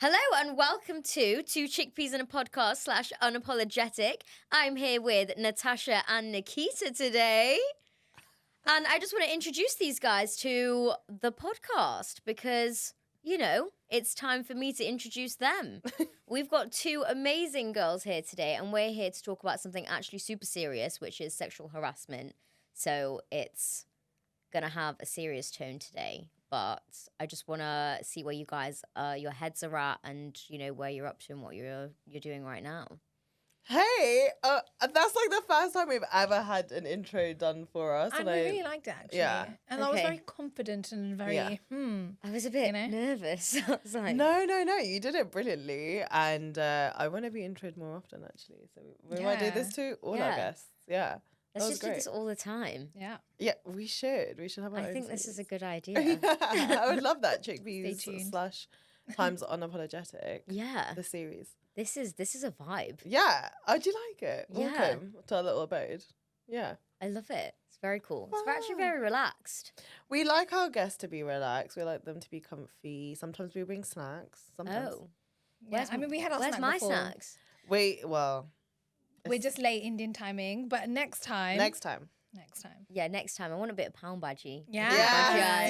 Hello and welcome to Two Chickpeas in a Podcast / Unapologetic. I'm here with Natasha and Nikita today. And I just want to introduce these guys to the podcast because, you know, it's time for me to introduce them. We've got two amazing girls here today and we're here to talk about something actually super serious, which is sexual harassment. So it's going to have a serious tone today. But I just want to see where you guys, your heads are at and, you know, where you're up to and what you're doing right now. Hey, that's like the first time we've ever had an intro done for us. And I really liked it, actually. Yeah. And I was very confident and very, I was a bit nervous. I was like... No, you did it brilliantly. And I want to be introed more often, actually. So we might do this to all our guests. Yeah. Let's just do this all the time. Yeah. Yeah, we should. We should have our own I think series. this is a good idea. I would love that. Chickpeas / times Unapologetic. Yeah. The series. This is a vibe. Yeah. Oh, do you like it? Yeah. Welcome to our little abode. Yeah. I love it. It's very cool. It's actually very relaxed. We like our guests to be relaxed. We like them to be comfy. Sometimes we bring snacks. Sometimes. Oh. Yeah. We had our Where's snack my before. snacks? We're just late Indian timing, but next time. Yeah, next time. I want a bit of pound bhaji. Yeah.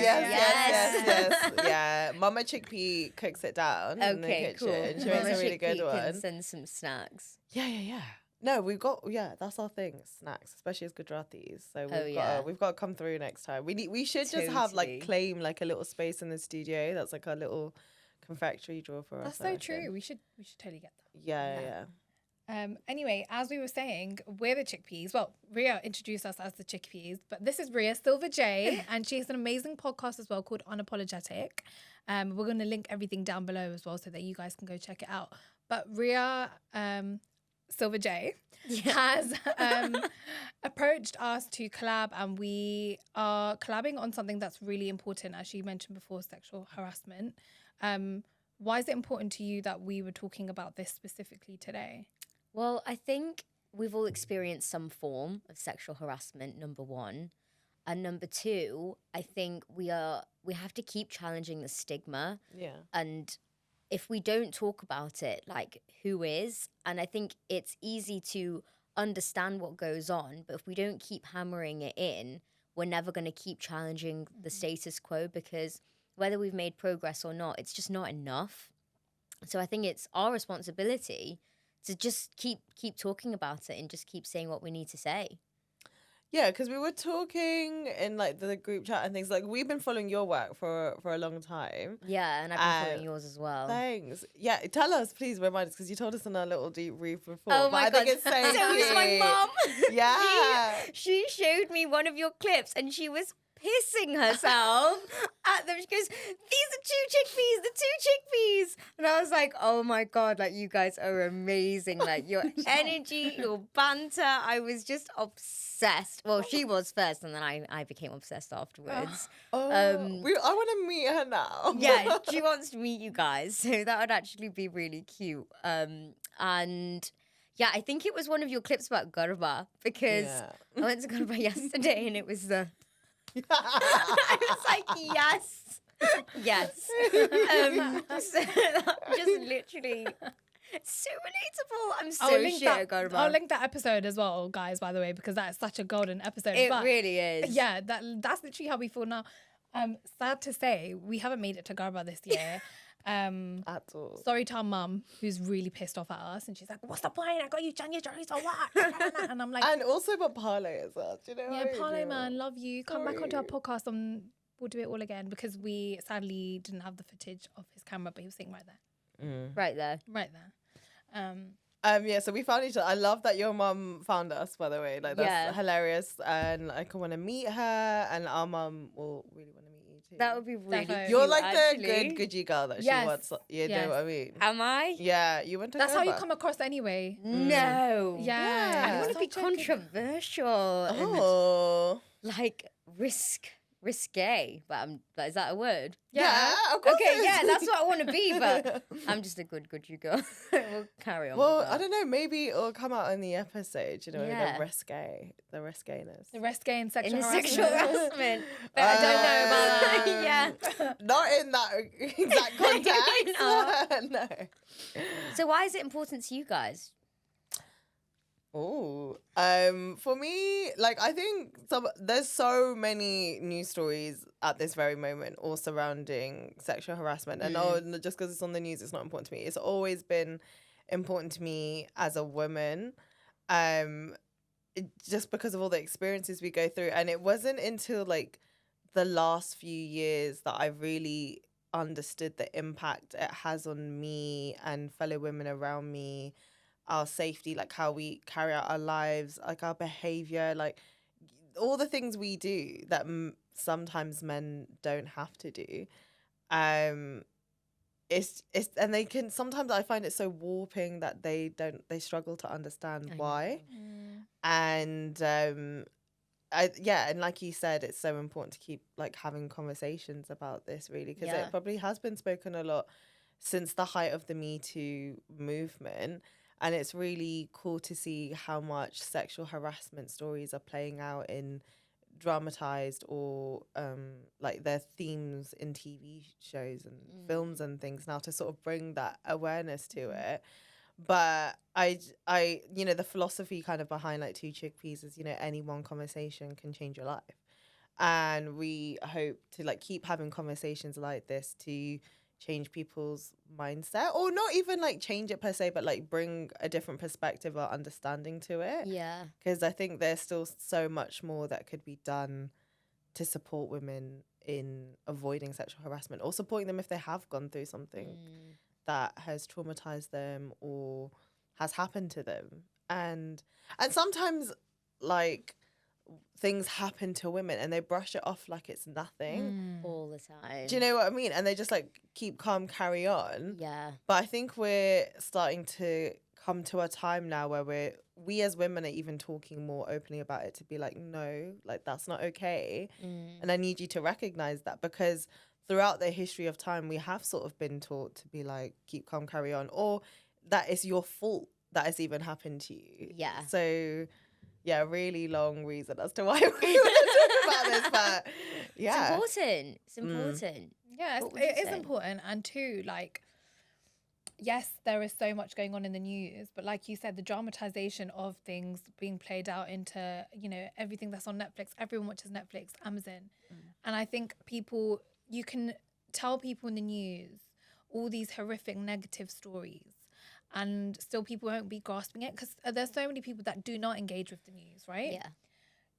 Yes. Yeah. Mama Chickpea cooks it down in the Okay, kitchen. cool. She makes a really good Can one. send some snacks. Yeah. No, that's our thing, snacks, especially as Gujaratis. So we've got to come through next time. We should just have claim a little space in the studio. That's like our little confectionery drawer for us. That's so true. We should totally get that. Yeah. Anyway, as we were saying, we're the Chickpeas. Well, Ria introduced us as the Chickpeas, but this is Ria, SilverJay, and she has an amazing podcast as well called Unapologetic. We're going to link everything down below as well so that you guys can go check it out. But Ria, SilverJay, has approached us to collab, and we are collabing on something that's really important, as she mentioned before, sexual harassment. Why is it important to you that we were talking about this specifically today? Well, I think we've all experienced some form of sexual harassment, number one. And number two, I think we have to keep challenging the stigma. Yeah. And if we don't talk about it, who is? And I think it's easy to understand what goes on, but if we don't keep hammering it in, we're never going to keep challenging the status quo, because whether we've made progress or not, it's just not enough. So I think it's our responsibility to just keep talking about it and just keep saying what we need to say. Yeah, because we were talking in the group chat and things. We've been following your work for a long time. Yeah, and I've been following yours as well. Thanks. Yeah, tell us, please remind us, because you told us in our little debrief before. Oh my God. I think it's so is my mum. Yeah. She showed me one of your clips and she was pissing herself at them. She goes, "These are two chickpeas, the two chickpeas." And I was like, oh my God, you guys are amazing. Your energy, your banter. I was just obsessed. Well, she was first and then I became obsessed afterwards. I want to meet her now. Yeah, she wants to meet you guys. So that would actually be really cute. And yeah, I think it was one of your clips about Garba, because I went to Garba yesterday and it was the... I was like, yes. So just literally so relatable. I'm so shit at Garba. I'll link that episode as well, guys, by the way, because that's such a golden episode. It really is. Yeah, that's literally how we feel now. Sad to say, we haven't made it to Garba this year. At all. Sorry to our mum, who's really pissed off at us, and she's like, "What's the point? I got you January, so what?" And I'm like, and also about Parlay as well. Do you know? Yeah, Parlay man, love you. Come back onto our podcast and we'll do it all again, because we sadly didn't have the footage of his camera, but he was sitting right there. Right there. Yeah, so we found each other. I love that your mum found us, by the way. That's hilarious. And I want to meet her, and our mum will really want to meet you too. That would be really cute. You're the actually. good Gucci girl that she wants. You know what I mean? Am I? Yeah, you went to That's how you come across anyway. No. Yeah. I want to be controversial. Oh. And, risk risque, but is that a word? Yeah, of course. Okay, yeah, that's what I want to be, but I'm just a good you go. We'll carry on. Well, I don't know. Maybe it'll come out in the episode. You know, Yeah. the risqueness, The risque and in sexual the harassment. sexual harassment. But I don't know about that. Yeah. Not in that exact context. No. So why is it important to you guys? Oh, for me, like, I think there's so many news stories at this very moment all surrounding sexual harassment. And just because it's on the news, it's not important to me. It's always been important to me as a woman, just because of all the experiences we go through. And it wasn't until like the last few years that I really understood the impact it has on me and fellow women around me, our safety, like how we carry out our lives, like our behavior, like all the things we do that sometimes men don't have to do. It's and they can sometimes, I find it so warping that they struggle to understand why. And and like you said, it's so important to keep like having conversations about this, really, because it probably has been spoken a lot since the height of the Me Too movement. And it's really cool to see how much sexual harassment stories are playing out in dramatized or like their themes in TV shows and films and things now, to sort of bring that awareness to it. But I the philosophy kind of behind like Two Chickpeas is, any one conversation can change your life. And we hope to like keep having conversations like this to change people's mindset, or not even like change it per se, but like bring a different perspective or understanding to it. Yeah. Because I think there's still so much more that could be done to support women in avoiding sexual harassment, or supporting them if they have gone through something that has traumatized them or has happened to them. And sometimes like things happen to women and they brush it off like it's nothing all the time. Do you know what I mean? And they just like keep calm, carry on. Yeah. But I think we're starting to come to a time now where we as women are even talking more openly about it, to be like, no, like that's not okay. And I need you to recognize that, because throughout the history of time, we have sort of been taught to be like, keep calm, carry on, or that it's your fault that has even happened to you. Yeah. So yeah, really long reason as to why we want to talk about this, but yeah. It's important. Yeah, it is important. And too, like, yes, there is so much going on in the news, but like you said, the dramatization of things being played out into, everything that's on Netflix. Everyone watches Netflix, Amazon. And I think you can tell people in the news all these horrific negative stories, and still people won't be grasping it, because there's so many people that do not engage with the news, right? Yeah.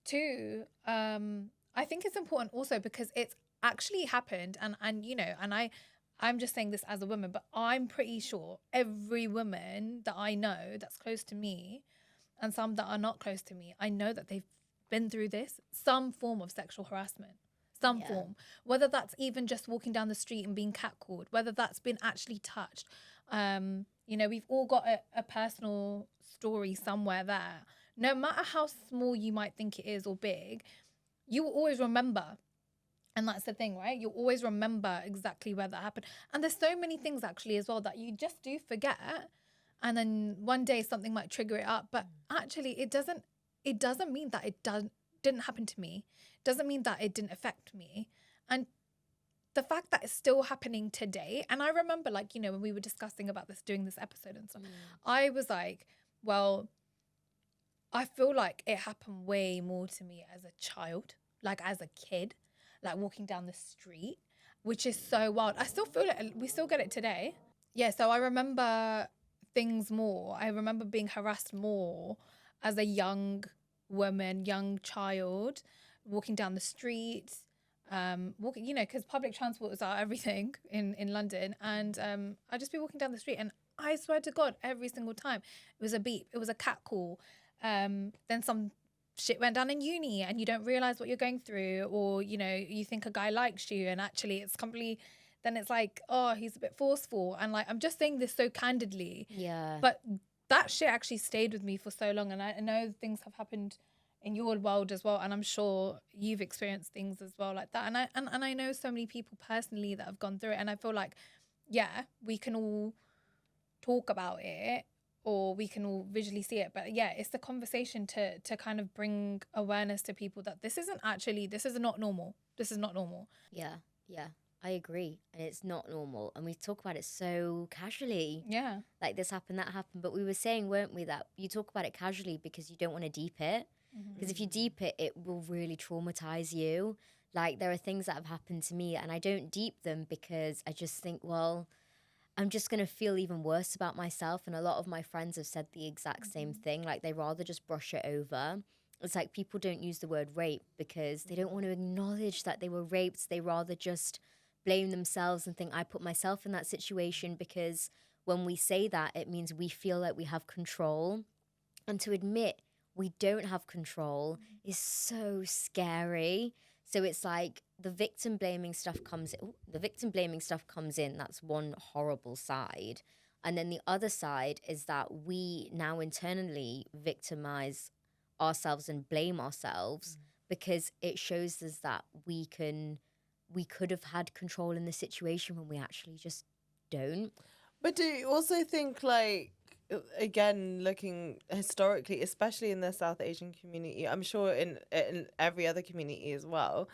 Two, I think it's important also because it's actually happened, and I'm just saying this as a woman, but I'm pretty sure every woman that I know that's close to me, and some that are not close to me, I know that they've been through some form of sexual harassment. Some form, whether that's even just walking down the street and being catcalled, whether that's been actually touched. We've all got a personal story somewhere there. No matter how small you might think it is or big, you will always remember. And that's the thing, right? You'll always remember exactly where that happened. And there's so many things actually as well that you just do forget. And then one day something might trigger it up. But actually it doesn't mean that it didn't happen to me. It doesn't mean that it didn't affect me. And the fact that it's still happening today, and I remember, like, when we were discussing about this, doing this episode and stuff, I was like, well, I feel like it happened way more to me as a child, like as a kid, like walking down the street, which is so wild. I still feel it. We still get it today. Yeah, so I remember things more. I remember being harassed more as a young woman, young child, walking down the street, because public transport is everything in London, and I'd just be walking down the street, and I swear to God, every single time it was a beep, it was a catcall. Then some shit went down in uni, and you don't realize what you're going through, or you think a guy likes you, and actually it's completely. Then it's like, oh, he's a bit forceful, and like I'm just saying this so candidly. Yeah. But that shit actually stayed with me for so long, and I know things have happened in your world as well, and I'm sure you've experienced things as well like that. And I know so many people personally that have gone through it, and I feel like, yeah, we can all talk about it or we can all visually see it, but yeah, it's the conversation to kind of bring awareness to people that this is not normal. This is not normal. Yeah, I agree. And it's not normal. And we talk about it so casually. Yeah. Like this happened, that happened. But we were saying, weren't we, that you talk about it casually because you don't want to deep it. Because if you deep it, it will really traumatize you. Like there are things that have happened to me and I don't deep them because I just think, well, I'm just going to feel even worse about myself. And a lot of my friends have said the exact same thing. Like they rather just brush it over. It's like people don't use the word rape because they don't want to acknowledge that they were raped. They rather just blame themselves and think I put myself in that situation, because when we say that, it means we feel like we have control. And to admit we don't have control is so scary. So it's like the victim blaming stuff comes in. That's one horrible side. And then the other side is that we now internally victimize ourselves and blame ourselves because it shows us that we could have had control in the situation when we actually just don't. But do you also think, like, again, looking historically, especially in the South Asian community, I'm sure in every other community as well,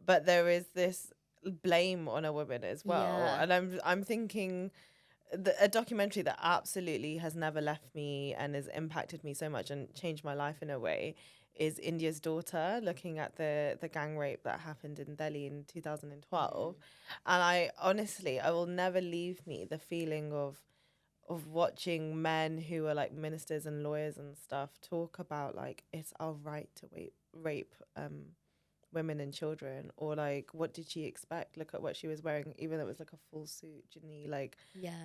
but there is this blame on a woman as well. Yeah. And I'm thinking a documentary that absolutely has never left me and has impacted me so much and changed my life in a way is India's Daughter, looking at the gang rape that happened in Delhi in 2012. And I will never leave me the feeling of watching men who are like ministers and lawyers and stuff talk about like it's our right to rape women and children, or like what did she expect? Look at what she was wearing, even though it was like a full suit, Ginny, like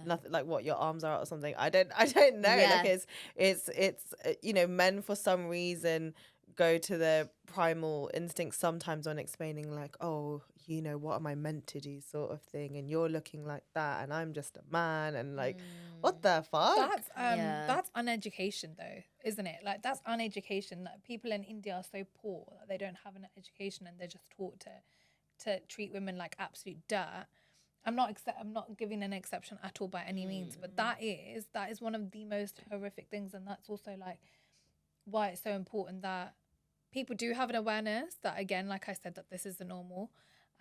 nothing, like what, your arms are out or something. I don't know. Yeah. Like it's men for some reason go to their primal instincts sometimes on explaining like, oh, what am I meant to do sort of thing, and you're looking like that and I'm just a man, and like what the fuck? That's uneducation though, isn't it? Like that's uneducation, that people in India are so poor that they don't have an education and they're just taught to treat women like absolute dirt. I'm not giving an exception at all by any means, but that is one of the most horrific things, and that's also like why it's so important that people do have an awareness that, again, like I said, that this is the normal.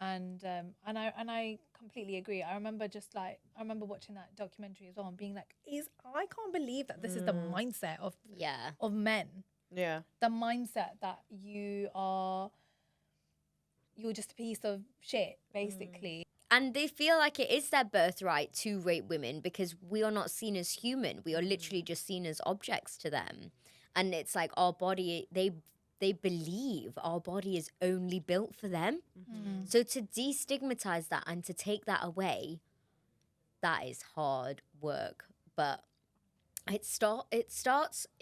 And I completely agree. I remember watching that documentary as well and being like, I can't believe that this is the mindset of men. Yeah. The mindset that you're just a piece of shit, basically. And they feel like it is their birthright to rape women because we are not seen as human. We are literally just seen as objects to them. And it's like our body, they believe our body is only built for them. So to destigmatize that and to take that away, that is hard work. But it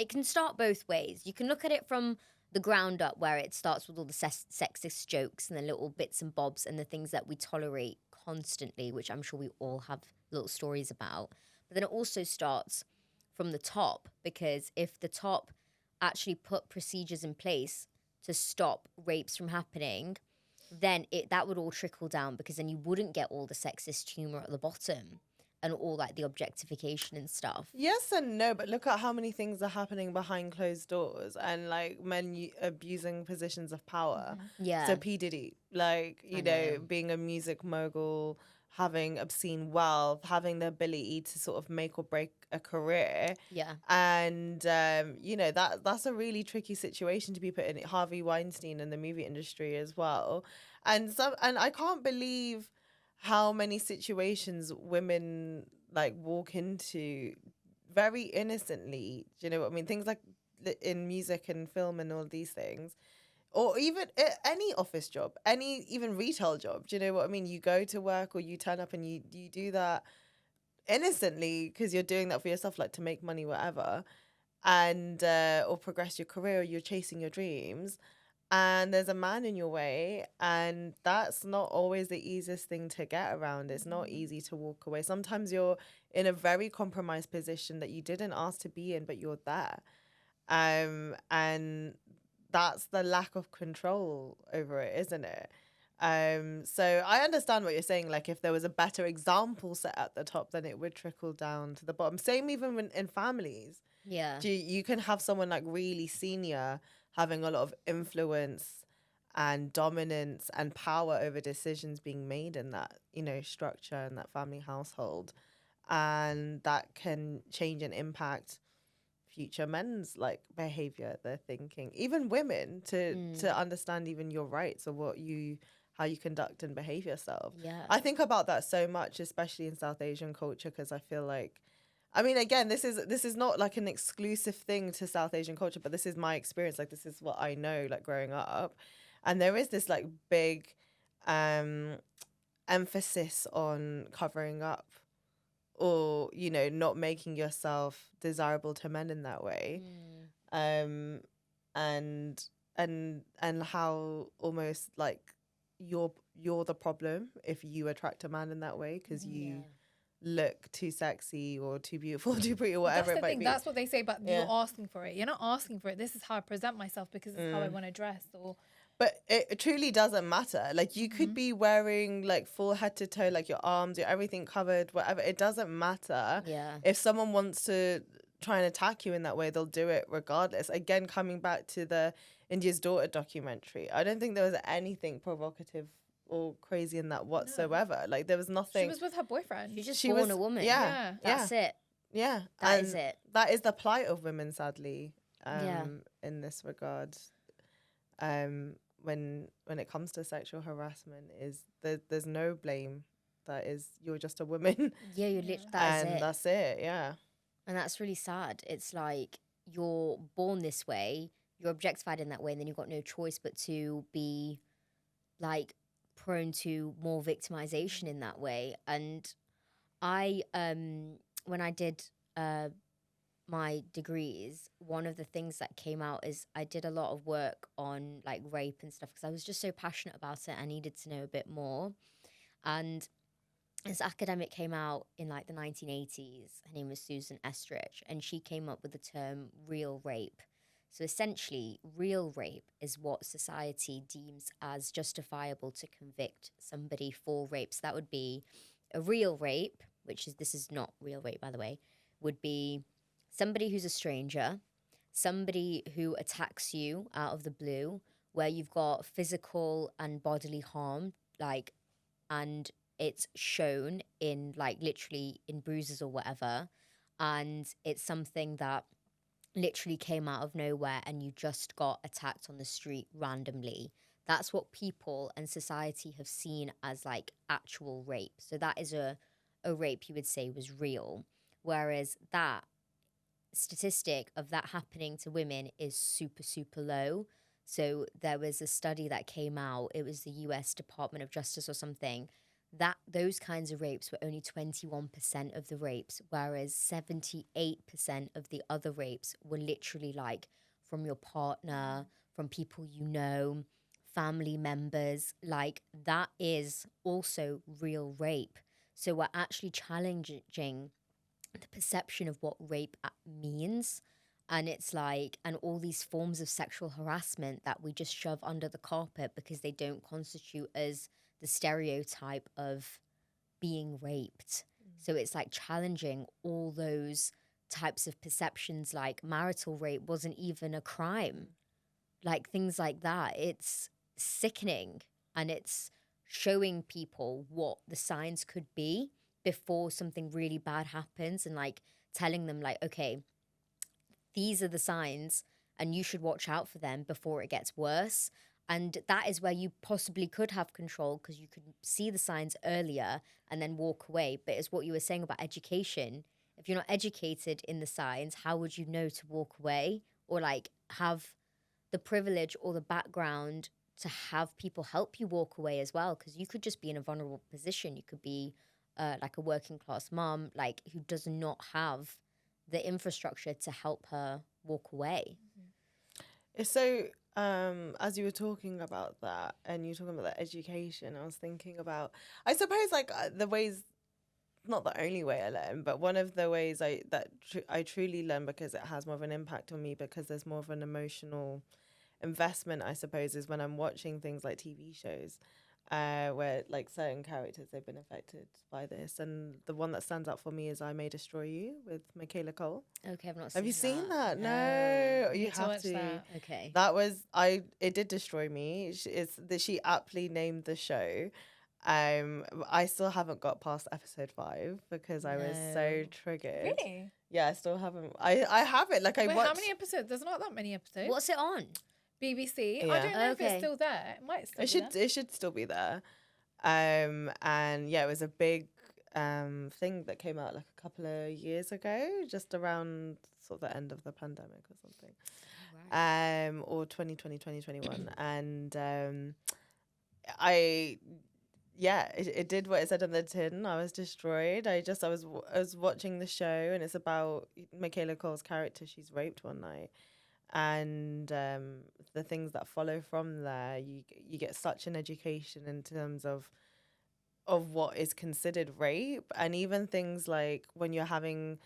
can start both ways. You can look at it from the ground up, where it starts with all the sexist jokes and the little bits and bobs and the things that we tolerate constantly, which I'm sure we all have little stories about. But then it also starts from the top, because if the top actually put procedures in place to stop rapes from happening, then that would all trickle down, because then you wouldn't get all the sexist humor at the bottom and all like the objectification and stuff. Yes and no, but look at how many things are happening behind closed doors, and like men abusing positions of power. Yeah. So P. Diddy, like, being a music mogul, having obscene wealth, having the ability to sort of make or break a career. Yeah. And, that's a really tricky situation to be put in. Harvey Weinstein in the movie industry as well. And I can't believe how many situations women like walk into very innocently. Do you know what I mean? Things like in music and film and all these things. Or even any office job, any even retail job. Do you know what I mean? You go to work or you turn up and you do that innocently because you're doing that for yourself, like to make money, whatever, and or progress your career, or you're chasing your dreams, and there's a man in your way, and that's not always the easiest thing to get around. It's not easy to walk away. Sometimes you're in a very compromised position that you didn't ask to be in, but you're there. And that's the lack of control over it, isn't it? So I understand what you're saying. Like, if there was a better example set at the top, then it would trickle down to the bottom. Same even in families. Yeah. You can have someone like really senior having a lot of influence and dominance and power over decisions being made in that, structure and that family household. And that can change and impact future men's like behavior, their thinking, even women to understand even your rights or how you conduct and behave yourself. Yeah. I think about that so much, especially in South Asian culture, because I feel like, I mean, again, this is not like an exclusive thing to South Asian culture, but this is my experience. Like, this is what I know, like growing up. And there is this like big emphasis on covering up or, not making yourself desirable to men in that way. And how almost like you're the problem if you attract a man in that way because you look too sexy or too beautiful, too pretty, or whatever it might be. That's what they say, but you're asking for it. You're not asking for it. This is how I present myself because it's how I want to dress. But it truly doesn't matter. Like, you could be wearing like full head to toe, like your arms, your everything covered, whatever. It doesn't matter. Yeah. If someone wants to try and attack you in that way, they'll do it regardless. Again, coming back to the India's Daughter documentary, I don't think there was anything provocative or crazy in that whatsoever. No. Like, there was nothing. She was with her boyfriend. She was born a woman. Yeah. That's it. Yeah. That is it. That is the plight of women, sadly, in this regard. When it comes to sexual harassment, is there's no blame. You're just a woman. Yeah, you're literally, that's it. Yeah. And that's really sad. It's like you're born this way, you're objectified in that way, and then you've got no choice but to be like prone to more victimization in that way. And I, when I did my degrees, one of the things that came out is I did a lot of work on like rape and stuff because I was just so passionate about it. I needed to know a bit more. And this academic came out in like the 1980s. Her name was Susan Estrich, and she came up with the term real rape. So essentially, real rape is what society deems as justifiable to convict somebody for rape. So that would be a real rape, this is not real rape, by the way, would be somebody who's a stranger, somebody who attacks you out of the blue, where you've got physical and bodily harm, like, and it's shown in like literally in bruises or whatever, and it's something that literally came out of nowhere and you just got attacked on the street randomly. That's what people and society have seen as like actual rape. So that is a rape you would say was real, whereas that statistic of that happening to women is super, super low. So there was a study that came out, it was the US Department of Justice or something, that those kinds of rapes were only 21% of the rapes, whereas 78% of the other rapes were literally like from your partner, from people you know, family members. Like, that is also real rape. So we're actually challenging the perception of what rape means. And it's like, and all these forms of sexual harassment that we just shove under the carpet because they don't constitute as the stereotype of being raped. So it's like challenging all those types of perceptions, like marital rape wasn't even a crime. Like things like that. It's sickening, and it's showing people what the signs could be before something really bad happens, and like telling them like, okay, these are the signs and you should watch out for them before it gets worse. And that is where you possibly could have control because you could see the signs earlier and then walk away. But it's what you were saying about education. If you're not educated in the signs, how would you know to walk away or like have the privilege or the background to have people help you walk away as well? Because you could just be in a vulnerable position. You could be like a working class mom, like who does not have the infrastructure to help her walk away. It's so... as you were talking about that and you were talking about that education, I was thinking about, I suppose, like the ways, not the only way I learn, but one of the ways I truly learn because it has more of an impact on me because there's more of an emotional investment, I suppose, is when I'm watching things like TV shows. Where like certain characters they've been affected by this, and the one that stands out for me is "I May Destroy You" with Michaela Cole. Okay, I've not seen that. Have you seen that? No, you have to. That. Okay, that was it did destroy me. She aptly named the show. I still haven't got past episode 5 because I was so triggered. Really? Yeah, I still haven't. I have it. Like I watched. How many episodes? There's not that many episodes. What's it on? BBC. Yeah. I don't know if it's still there. It might still be there. It should still be there. And yeah, it was a big thing that came out like a couple of years ago, just around sort of the end of the pandemic or something. Right. Or 2020, 2021. And it did what it said on the tin. I was destroyed. I was watching the show, and it's about Michaela Cole's character. She's raped one night. And the things that follow from there, you get such an education in terms of what is considered rape, and even things like when you're having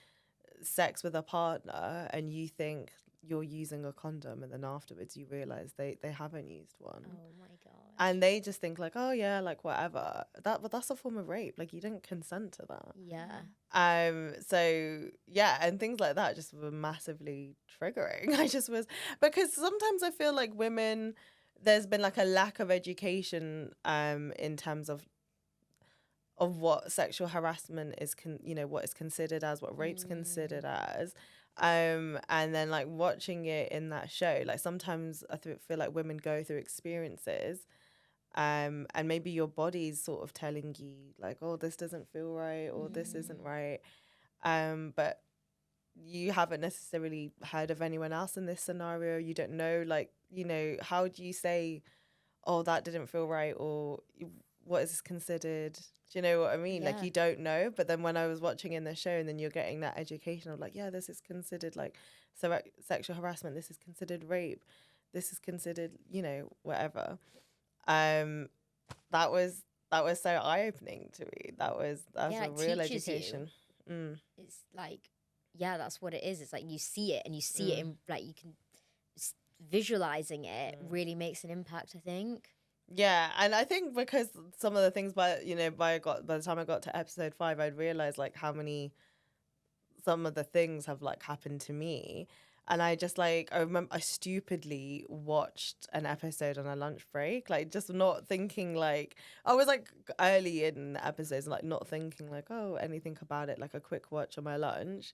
sex with a partner and you think you're using a condom, and then afterwards you realize they haven't used one. Oh my god! And they just think like, oh yeah, like whatever. But that's a form of rape. Like you didn't consent to that. Yeah. So yeah, and things like that just were massively triggering. I just was, because sometimes I feel like women, there's been like a lack of education in terms of what sexual harassment is what is considered as, what rape's considered as. And then like watching it in that show, like sometimes I feel like women go through experiences and maybe your body's sort of telling you like, oh, this doesn't feel right, or this isn't right, but you haven't necessarily heard of anyone else in this scenario. You don't know, like, how do you say, oh, that didn't feel right, or what is this considered? Do you know what I mean? Yeah. Like, you don't know. But then when I was watching in the show, and then you're getting that education of like, yeah, this is considered like sexual harassment. This is considered rape. This is considered, whatever. That was so eye-opening to me. That's a real education. It's like, yeah, that's what it is. It's like you see it, and you see it in, like, you can visualizing it really makes an impact, I think. Yeah, and I think because some of the things by the time I got to episode 5, I'd realized like some of the things have like happened to me. And I just like, I remember I stupidly watched an episode on a lunch break, like just not thinking, like, I was like early in the episodes, like not thinking like, oh, anything about it, like a quick watch on my lunch.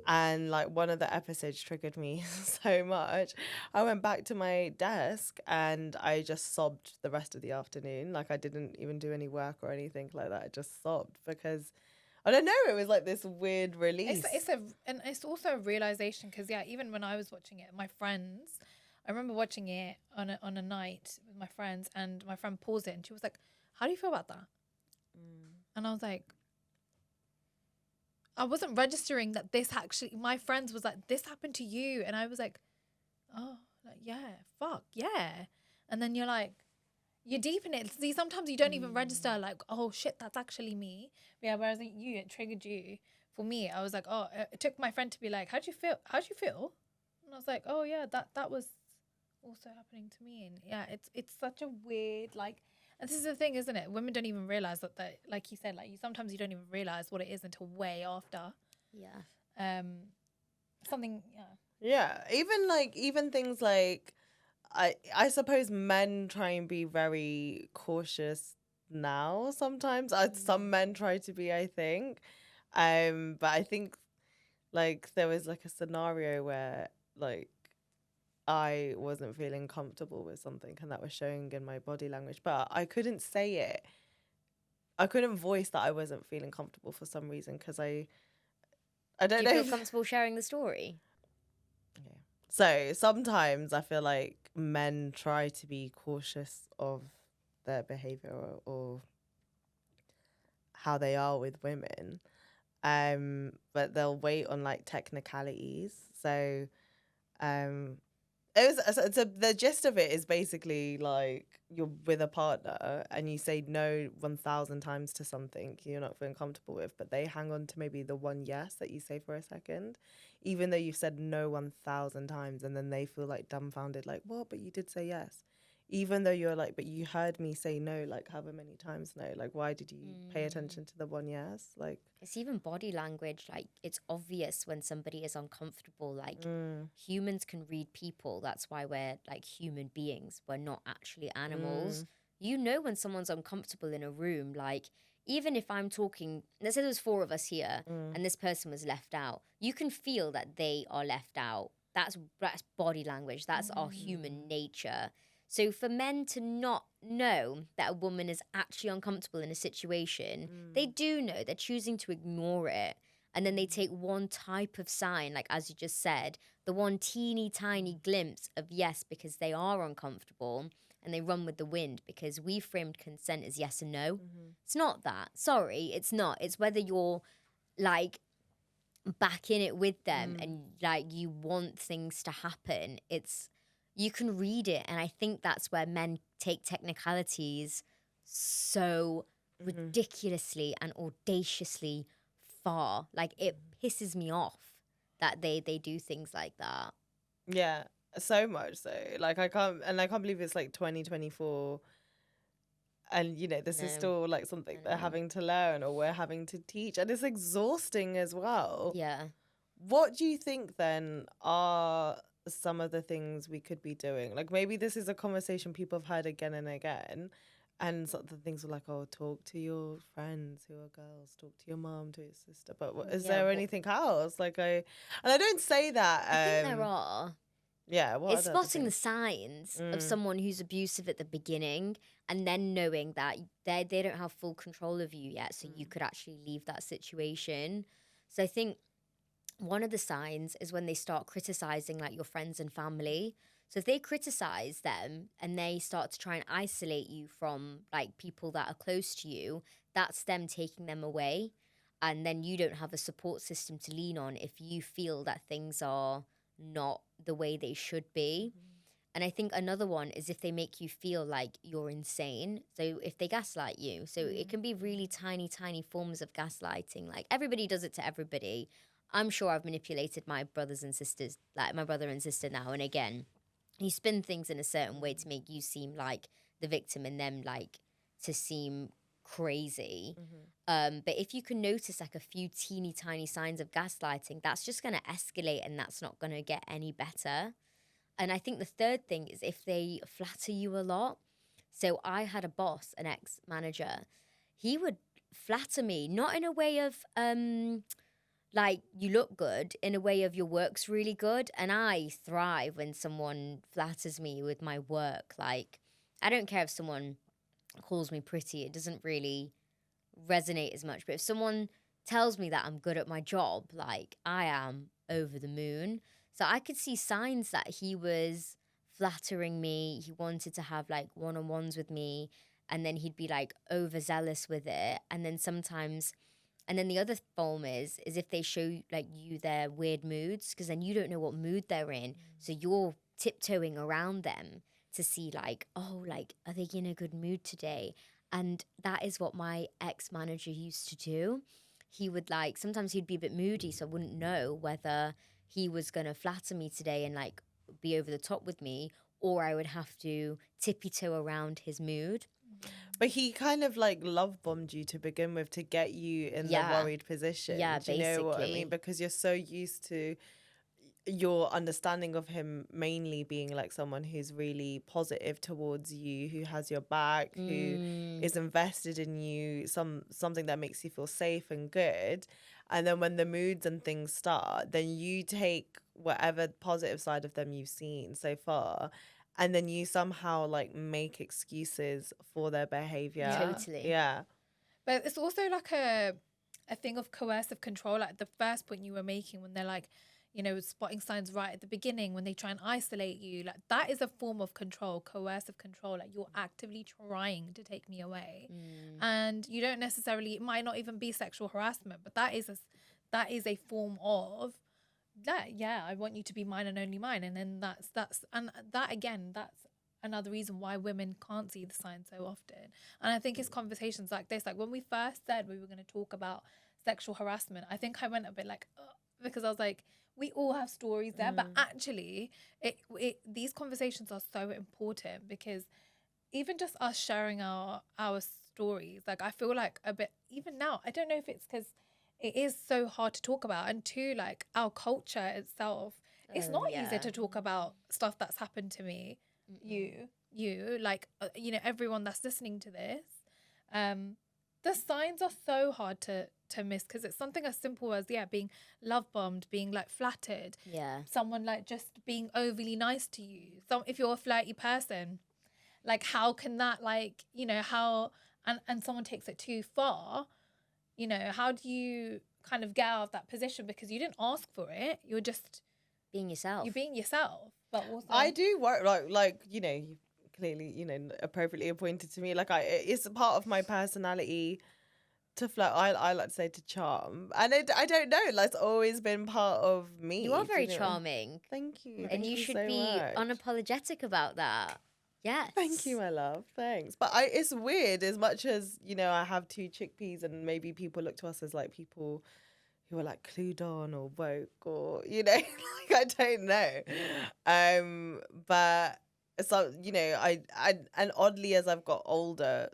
And like one of the episodes triggered me so much. I went back to my desk and I just sobbed the rest of the afternoon. Like I didn't even do any work or anything like that. I just sobbed because I don't know. It was like this weird release. And it's also a realization because even when I was watching it, my friends, I remember watching it on a night with my friends, and my friend paused it and she was like, "How do you feel about that?" And I was like, I wasn't registering that this actually. My friends was like, "This happened to you," and I was like, "Oh, like yeah, fuck yeah," and then you're like, you're deep in it. See, sometimes you don't even register like, oh shit, that's actually me. But yeah, whereas it triggered you. For me, I was like, oh, it took my friend to be like, how'd you feel? And I was like, oh yeah, that was also happening to me. And yeah, it's such a weird, like, and this is the thing, isn't it? Women don't even realize that, like you said, like sometimes you don't even realize what it is until way after. Yeah. Something, yeah. Even things like, I suppose men try and be very cautious now sometimes. Some men try to be, I think. But I think like there was like a scenario where like I wasn't feeling comfortable with something, and that was showing in my body language, but I couldn't say it. I couldn't voice that I wasn't feeling comfortable for some reason, because I don't know. Do you feel comfortable sharing the story? Okay. So sometimes I feel like men try to be cautious of their behavior or how they are with women, but they'll wait on like technicalities. So The gist of it is basically like you're with a partner and you say no 1,000 times to something you're not feeling comfortable with, but they hang on to maybe the one yes that you say for a second, even though you've said no 1,000 times, and then they feel like dumbfounded, like, what? But you did say yes. Even though you're like, but you heard me say no, like, however many times no. Like, why did you pay attention to the one yes? Like, it's even body language. Like, it's obvious when somebody is uncomfortable. Like, humans can read people. That's why we're like human beings. We're not actually animals. You know when someone's uncomfortable in a room. Like, even if I'm talking, let's say there's 4 of us here and this person was left out, you can feel that they are left out. That's body language. That's our human nature. So for men to not know that a woman is actually uncomfortable in a situation, they do know. They're choosing to ignore it. And then they take one type of sign, like as you just said, the one teeny tiny glimpse of yes because they are uncomfortable, and they run with the wind because we framed consent as yes and no. It's not that. Sorry, it's not. It's whether you're like back in it with them and like you want things to happen. You can read it, and I think that's where men take technicalities so ridiculously and audaciously far. Like, it pisses me off that they do things like that. Yeah, so much so. Like, I can't believe it's like 2024, and you know this is still like something they're having to learn, or we're having to teach, and it's exhausting as well. Yeah. What do you think then are some of the things we could be doing? Like, maybe this is a conversation people have heard again and again, and sort of the things are like, oh, talk to your friends who are girls, talk to your mom, to your sister. But is there anything else? Like, I don't say that. I think there are. Yeah, it's spotting the signs of someone who's abusive at the beginning, and then knowing that they don't have full control of you yet, so you could actually leave that situation. So I think one of the signs is when they start criticizing like your friends and family. So if they criticize them and they start to try and isolate you from like people that are close to you, that's them taking them away. And then you don't have a support system to lean on if you feel that things are not the way they should be. And I think another one is if they make you feel like you're insane. So if they gaslight you, so it can be really tiny, tiny forms of gaslighting. Like, everybody does it to everybody. I'm sure I've manipulated my brothers and sisters, like my brother and sister now and again. You spin things in a certain way to make you seem like the victim and them like to seem crazy. But if you can notice like a few teeny tiny signs of gaslighting, that's just going to escalate, and that's not going to get any better. And I think the third thing is if they flatter you a lot. So I had a boss, an ex-manager. He would flatter me, not in a way of like, you look good, in a way of your work's really good. And I thrive when someone flatters me with my work. Like, I don't care if someone calls me pretty. It doesn't really resonate as much. But if someone tells me that I'm good at my job, like, I am over the moon. So I could see signs that he was flattering me. He wanted to have like one-on-ones with me. And then he'd be like overzealous with it. And then sometimes... And then the other form is if they show like you their weird moods, because then you don't know what mood they're in. So you're tiptoeing around them to see like, oh, like, are they in a good mood today? And that is what my ex-manager used to do. He would like, sometimes he'd be a bit moody, so I wouldn't know whether he was going to flatter me today and like be over the top with me, or I would have to tippy-toe around his mood. But he kind of like love bombed you to begin with to get you in the worried position. Yeah, Do you know what I mean? Because you're so used to your understanding of him mainly being like someone who's really positive towards you, who has your back, who is invested in you, something that makes you feel safe and good. And then when the moods and things start, then you take whatever positive side of them you've seen so far, and then you somehow like make excuses for their behavior. Totally. Yeah. But it's also like a thing of coercive control. Like the first point you were making when they're like, you know, spotting signs right at the beginning, when they try and isolate you, like that is a form of control, coercive control. Like, you're actively trying to take me away. And you don't necessarily, it might not even be sexual harassment, but that is a form of I want you to be mine and only mine. And then that's another reason why women can't see the signs so often. And I think it's conversations like this, like when we first said we were going to talk about sexual harassment, I think I went a bit like, because I was like, we all have stories there, but actually these conversations are so important, because even just us sharing our stories, like I feel like a bit, even now, I don't know if it's because it is so hard to talk about, and two, like our culture itself, it's not easy to talk about stuff that's happened to me. You like everyone that's listening to this, the signs are so hard to miss, because it's something as simple as being love bombed, being like flattered, someone like just being overly nice to you. So if you're a flirty person, like how can that, like, how, and someone takes it too far, how do you kind of get out of that position, because you didn't ask for it, you're just being yourself. You're being yourself. But also, I do work like you clearly appropriately appointed to me. Like it's a part of my personality to flirt. I like to say to charm, and I don't know. Like, it's always been part of me. You are very charming. Thank you. And you should be unapologetic about that. Yes. Thank you, my love. Thanks. But it's weird, as much as I have two chickpeas, and maybe people look to us as like people who are like clued on or woke, or like I don't know. But so I and oddly, as I've got older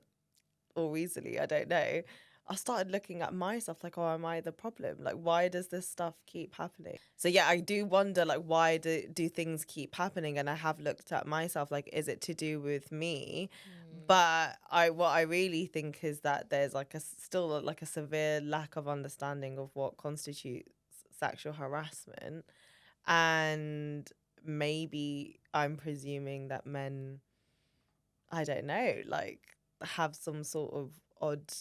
or recently, I don't know, I started looking at myself like, oh, am I the problem? Like, why does this stuff keep happening? So yeah, I do wonder, like, why do things keep happening? And I have looked at myself, like, is it to do with me? But what I really think is that there's like still a severe lack of understanding of what constitutes sexual harassment, and maybe I'm presuming that men, I don't know, like have some sort of odd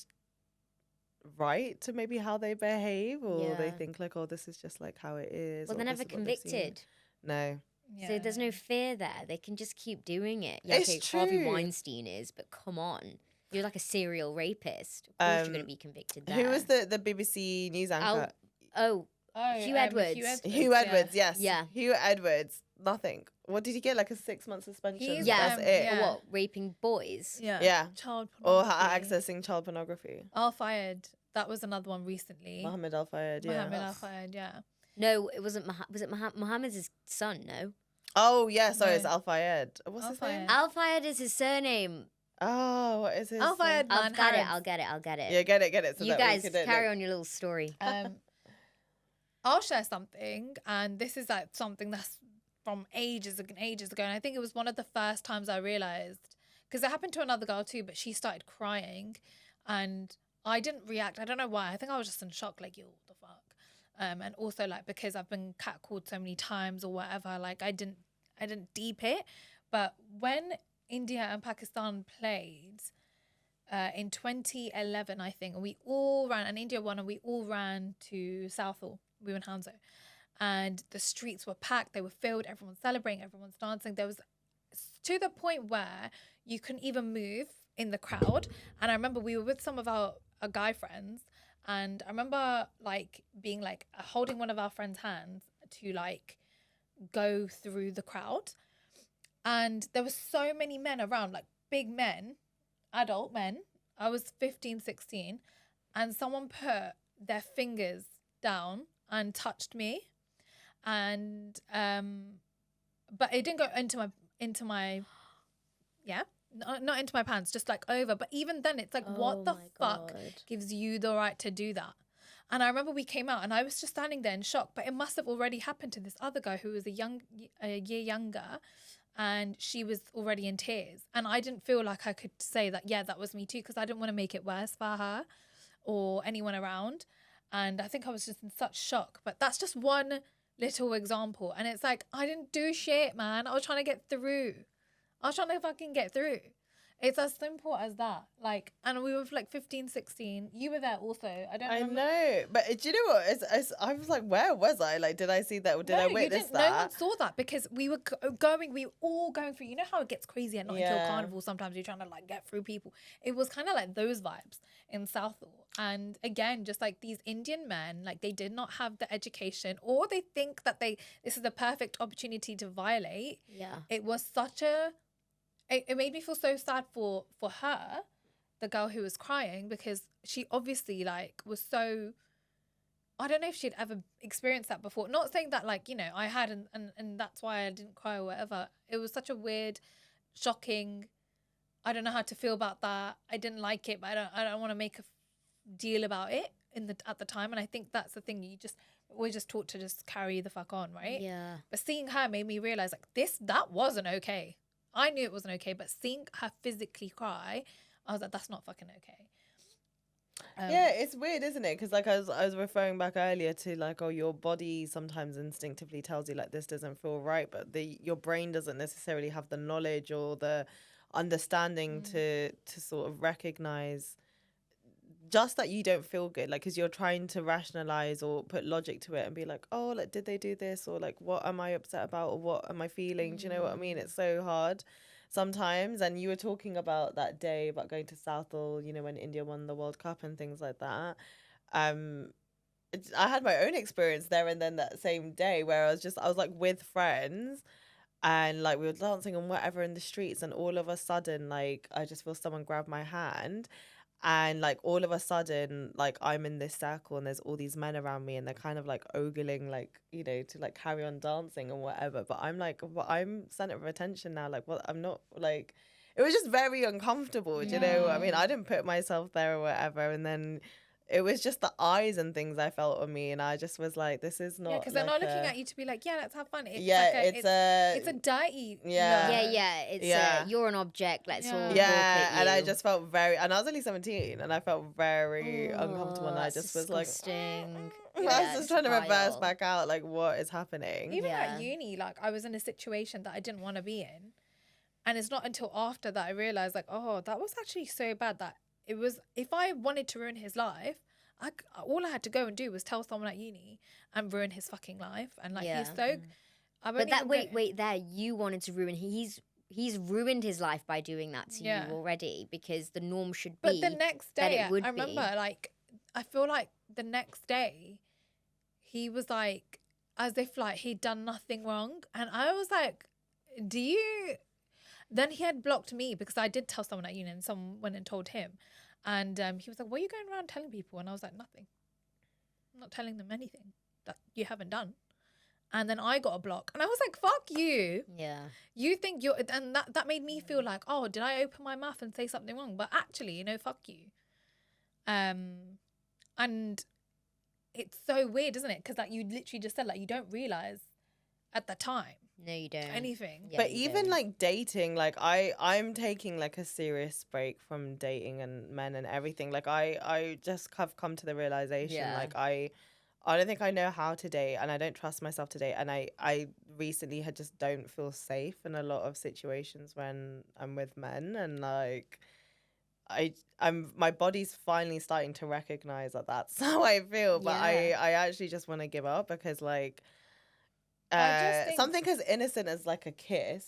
right to maybe how they behave, or they think like, oh, this is just like how it is. Well, they're never convicted. No. Yeah. So there's no fear there. They can just keep doing it. Yeah, it's true. Harvey Weinstein is, but come on. You're like a serial rapist. Of course you're going to be convicted there. Who was the BBC news anchor? Hugh Edwards. Hugh Edwards, yes. Yeah. Hugh Edwards, nothing. What did he get? Like a 6-month suspension? That's it. Yeah. What, raping boys? Yeah. Child pornography. Or accessing child pornography. Al-Fayed. That was another one recently. Mohammed Al-Fayed, yeah. Mohammed Al-Fayed, yeah. No, it wasn't. Was it Mohammed's son? No. Oh yeah, sorry, it's Al-Fayed. What's his name? Al-Fayed is his surname. Oh, what is his? Al-Fayed. I'll get it. Yeah, get it. So you guys carry on your little story. I'll share something, and this is like something that's from ages ago, and I think it was one of the first times I realized, because it happened to another girl too, but she started crying, and I didn't react. I don't know why. I think I was just in shock, like, yo, what the fuck. And also, like, because I've been catcalled so many times or whatever, like, I didn't deep it. But when India and Pakistan played in 2011, I think, and we all ran, and India won, and we all ran to Southall. We were in Hounslow. And the streets were packed. They were filled. Everyone's celebrating. Everyone's dancing. There was, to the point where you couldn't even move in the crowd. And I remember we were with some of our guy friends, and I remember like being like holding one of our friends' hands to like go through the crowd, and there were so many men around, like big men, adult men. I was 15, 16, and someone put their fingers down and touched me, and but it didn't go into my not into my pants, just like over. But even then, it's like, what the fuck gives you the right to do that? And I remember we came out, and I was just standing there in shock. But it must have already happened to this other guy who was a year younger, and she was already in tears. And I didn't feel like I could say that, yeah, that was me too, because I didn't want to make it worse for her or anyone around. And I think I was just in such shock. But that's just one little example. And it's like, I didn't do shit, man. I was trying to get through. I was trying to fucking get through. It's as simple as that. Like, and we were like 15, 16. You were there also. I know, but do you know what? I was like, where was I? Like, did I see that? Did I witness that? No one saw that because we were all going through. You know how it gets crazy at Notting Hill Carnival. Sometimes you're trying to like get through people. It was kind of like those vibes in Southall. And again, just like these Indian men, like they did not have the education, or they think that this is the perfect opportunity to violate. Yeah, it was such a. It made me feel so sad for her, the girl who was crying, because she obviously like was so. I don't know if she'd ever experienced that before. Not saying that like, you know, I had and that's why I didn't cry or whatever. It was such a weird, shocking. I don't know how to feel about that. I didn't like it, but I don't want to make a deal about it at the time. And I think that's the thing. We're just taught to just carry the fuck on, right? Yeah. But seeing her made me realize like that wasn't okay. I knew it wasn't okay, but seeing her physically cry, I was like, that's not fucking okay. Yeah, it's weird, isn't it? Because like I was referring back earlier to like, oh, your body sometimes instinctively tells you like this doesn't feel right, but your brain doesn't necessarily have the knowledge or the understanding to sort of recognize just that you don't feel good, like, because you're trying to rationalize or put logic to it and be like, oh, like, did they do this, or like, what am I upset about, or what am I feeling? Do you know what I mean? It's so hard sometimes. And you were talking about that day about going to Southall, you know, when India won the World Cup and things like that. I had my own experience there, and then that same day where I was like with friends, and like we were dancing and whatever in the streets, and all of a sudden, like, I just feel someone grab my hand. And like all of a sudden, like I'm in this circle and there's all these men around me and they're kind of like ogling, like, you know, to like carry on dancing and whatever. But I'm like, well, I'm center of attention now. Like, well, I'm not, like, it was just very uncomfortable. Do you know what I mean? I didn't put myself there or whatever. And then it was just the eyes and things I felt on me, and I just was like, "This is not." Yeah, because they're not looking at you to be like, "Yeah, let's have fun." It's it's a dirty. It's you're an object. Let's all walk at you. And I just felt and I was only 17, and I felt very uncomfortable, and I just was like, I was just trying to reverse back out, like, what is happening? Even at uni, like, I was in a situation that I didn't want to be in, and it's not until after that I realized, like, oh, that was actually so bad that. It was, if I wanted to ruin his life, all I had to go and do was tell someone at uni and ruin his fucking life. And like, he's so. Wait, there, you wanted to ruin. He's ruined his life by doing that to you already, because the norm should be. But the next day, I remember, like, I feel like the next day, he was like, as if like he'd done nothing wrong, and I was like, do you? Then he had blocked me because I did tell someone at uni, and someone went and told him. And he was like, what are you going around telling people? And I was like, nothing. I'm not telling them anything that you haven't done. And then I got a block. And I was like, fuck you. Yeah. You think you're... And that made me feel like, oh, did I open my mouth and say something wrong? But actually, you know, fuck you. And it's so weird, isn't it? Because like you literally just said, like, you don't realise at the time. No, you don't. Anything. But even don't. Like dating, like I'm taking like a serious break from dating and men and everything. Like I just have come to the realization, like I don't think I know how to date, and I don't trust myself to date. And I recently just don't feel safe in a lot of situations when I'm with men, and like my body's finally starting to recognize that that's how I feel. But I actually just want to give up, because like. Something as innocent as like a kiss,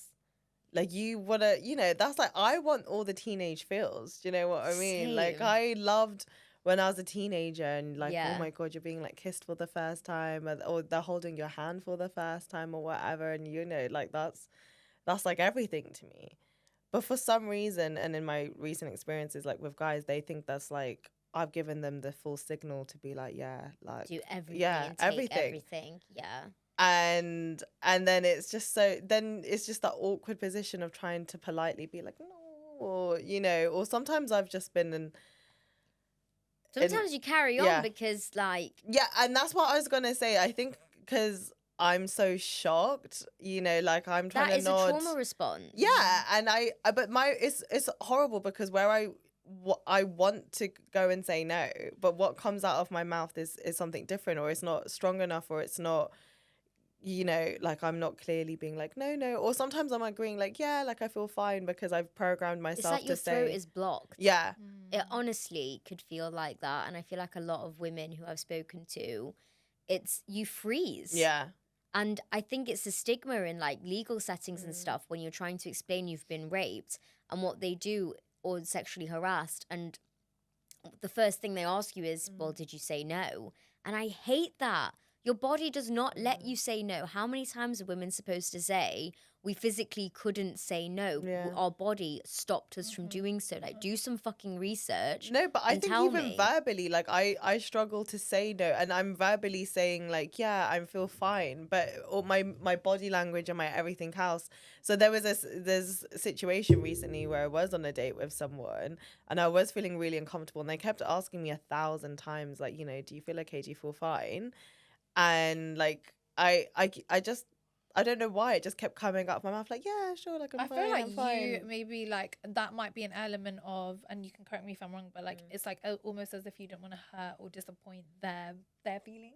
like you wanna, you know, that's like, I want all the teenage feels. Do you know what I mean? Same. Like I loved when I was a teenager, and like, oh my God, you're being like kissed for the first time, or they're holding your hand for the first time or whatever, and you know, like that's like everything to me. But for some reason, and in my recent experiences, like with guys, they think that's like I've given them the full signal to be like, like do everything, and take everything, And then it's just that awkward position of trying to politely be like, no, or, you know, or sometimes I've just been sometimes you carry on because like... Yeah, and that's what I was going to say. I think because I'm so shocked, you know, like I'm trying to nod. That is a trauma response. Yeah, and it's horrible, because where I want to go and say no, but what comes out of my mouth is something different, or it's not strong enough, or it's not you know, like I'm not clearly being like, no, or sometimes I'm agreeing like, yeah, like I feel fine because I've programmed myself it's like your throat is blocked. Yeah. It honestly could feel like that. And I feel like a lot of women who I've spoken to, it's you freeze. Yeah. And I think it's a stigma in like legal settings and stuff when you're trying to explain you've been raped and what they do or sexually harassed. And the first thing they ask you is, well, did you say no? And I hate that. Your body does not let you say no. How many times are women supposed to say, we physically couldn't say no? Yeah. Our body stopped us from doing so. Like, do some fucking research. No, but I think even me. verbally, like I struggle to say no, and I'm verbally saying like, yeah, I feel fine, but all my body language and my everything else. So there's a situation recently where I was on a date with someone, and I was feeling really uncomfortable, and they kept asking me 1,000 times, like, you know, do you feel okay? Do you feel fine? And like I don't know why it just kept coming out of my mouth like, yeah, sure, like I'm fine. I feel like I'm fine. you maybe like that might be an element of, and you can correct me if I'm wrong, but like it's like almost as if you don't want to hurt or disappoint their feelings.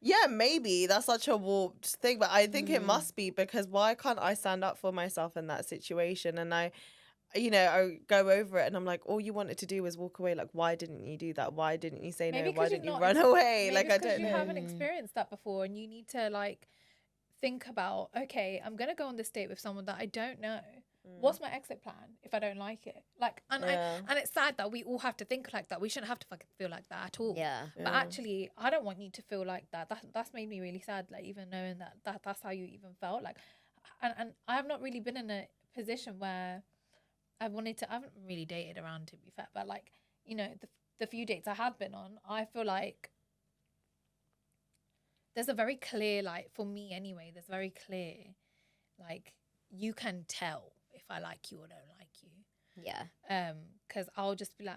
Yeah, maybe that's such a warped thing, but I think it must be, because why can't I stand up for myself in that situation? And I go over it and I'm like, all you wanted to do was walk away. Like, why didn't you do that? Why didn't you say no? Why didn't you run away? Like, I don't know. You haven't experienced that before, and you need to like think about, okay, I'm gonna go on this date with someone that I don't know. What's my exit plan if I don't like it? Like, and it's sad that we all have to think like that. We shouldn't have to fucking feel like that at all. Yeah. But actually, I don't want you to feel like that. That's made me really sad. Like, even knowing that's how you even felt. Like, and I have not really been in a position where I haven't really dated around, to be fair, but like, you know, the few dates I have been on, I feel like there's a very clear, like, for me anyway, there's very clear, like, you can tell if I like you or don't like you. Yeah. Because I'll just be like,